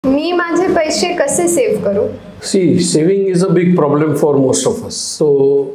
मी माझे पैसे कसे सेव्ह करू? Saving is a big problem for most of us. So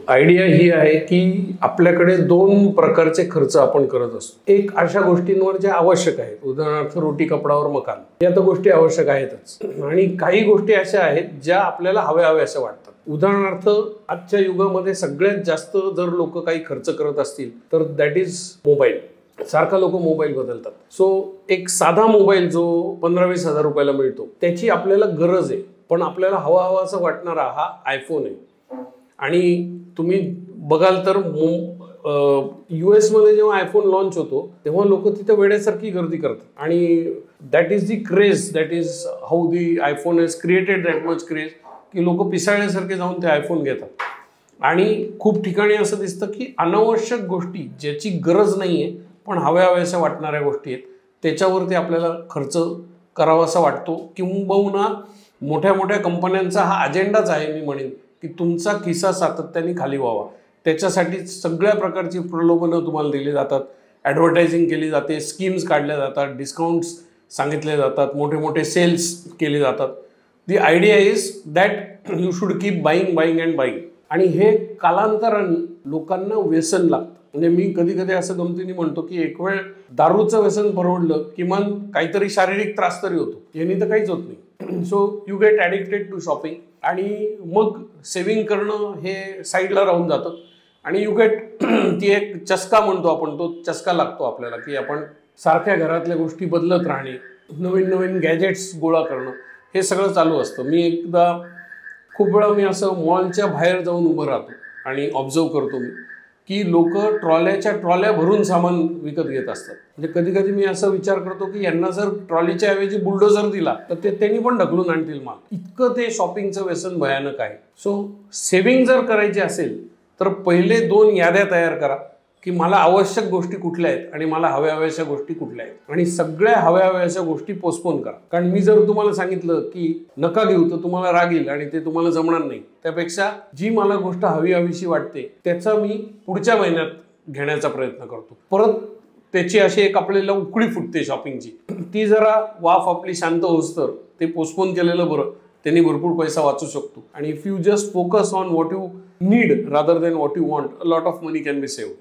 idea ही आहे की आपल्याकडे दोन प्रकारचे खर्च आपण करत असतो. एक अशा गोष्टींवर ज्या आवश्यक आहेत, उदाहरणार्थ रोटी कपडावर मकान, या तर गोष्टी आवश्यक आहेतच. आणि काही गोष्टी अशा आहेत ज्या आपल्याला हव्या असं वाटतात. उदाहरणार्थ आजच्या युगामध्ये सगळ्यात जास्त जर लोक काही खर्च करत असतील तर दॅट इज मोबाईल. सारखा लोक मोबाईल बदलतात. सो एक साधा मोबाईल जो 15-20 हजार रुपयाला मिळतो त्याची आपल्याला गरज आहे, पण आपल्याला हवा असं वाटणारा हा आयफोन आहे. आणि तुम्ही बघाल तर US मध्ये जेव्हा आयफोन लॉन्च होतो तेव्हा लोक तिथे वेड्यासारखी गर्दी करतात. आणि that is the craze, that is how the iPhone is created, that much craze की लोक पिसाळ्यासारखे जाऊन ते आयफोन घेतात. आणि खूप ठिकाणी असं दिसतं की अनावश्यक गोष्टी ज्याची गरज नाहीये पण हव्याशा वाटणाऱ्या गोष्टी आहेत त्याच्यावरती आपल्याला खर्च करावासा वाटतो. किंबहुना मोठ्या मोठ्या कंपन्यांचा हा अजेंडाच आहे, मी म्हणेन की तुमचा खिसा सातत्याने खाली व्हावा. त्याच्यासाठी सगळ्या प्रकारची प्रलोभनं तुम्हाला दिली जातात, ॲडव्हर्टायझिंग केली जाते, स्कीम्स काढल्या जातात, डिस्काउंट्स सांगितले जातात, मोठे मोठे सेल्स केले जातात. The idea is that you should keep buying and buying. आणि हे कालांतराने लोकांना व्यसन लागतं. म्हणजे मी कधी कधी असं गमतीने म्हणतो की एक वेळ दारूचं व्यसन परवडलं किमान काहीतरी शारीरिक त्रास तरी होतो, यांनी तर काहीच होत नाही. So you get addicted to shopping आणि मग सेव्हिंग करणं हे साईडला राहून जातं. आणि यू गेट ती एक चस्का म्हणतो आपण, तो चस्का लागतो आपल्याला की आपण सारख्या घरातल्या गोष्टी बदलत राहणे, नवीन गॅजेट्स गोळा करणं, हे सगळं चालू असतं. मी एकदा खूप वेळा मी असं मॉलच्या बाहेर जाऊन उभं राहतो आणि ऑब्झर्व करतो मी की लोक ट्रॉल्याच्या ट्रॉल्या भरून सामान विकत घेत असतात. म्हणजे कधी कधी मी असं विचार करतो की यांना जर ट्रॉलीच्या ऐवजी बुलडोझर दिला तर ते त्यांनी पण ढकलून आणतील माल. इतकं ते शॉपिंगचं व्यसन भयानक आहे. सो सेव्हिंग जर करायची असेल तर पहिले 2 याद्या तयार करा की मला आवश्यक गोष्टी कुठल्या आहेत आणि मला हव्याशा गोष्टी कुठल्या आहेत, आणि सगळ्या हव्याशा गोष्टी पोस्टपोन करा. कारण मी जर तुम्हाला सांगितलं की नका घेऊ तर तुम्हाला राग येईल आणि ते तुम्हाला जमणार नाही. त्यापेक्षा जी मला गोष्ट हवीशी वाटते त्याचा मी पुढच्या महिन्यात घेण्याचा प्रयत्न करतो. परत त्याची अशी एक आपल्याला उकळी फुटते शॉपिंगची, ती जरा वाफ आपली शांत होस तर ते पोस्टपोन केलेलं बरं. त्यांनी भरपूर पैसा वाचू शकतो. आणि if you just focus on what you need rather than what you want, a lot of money can be saved.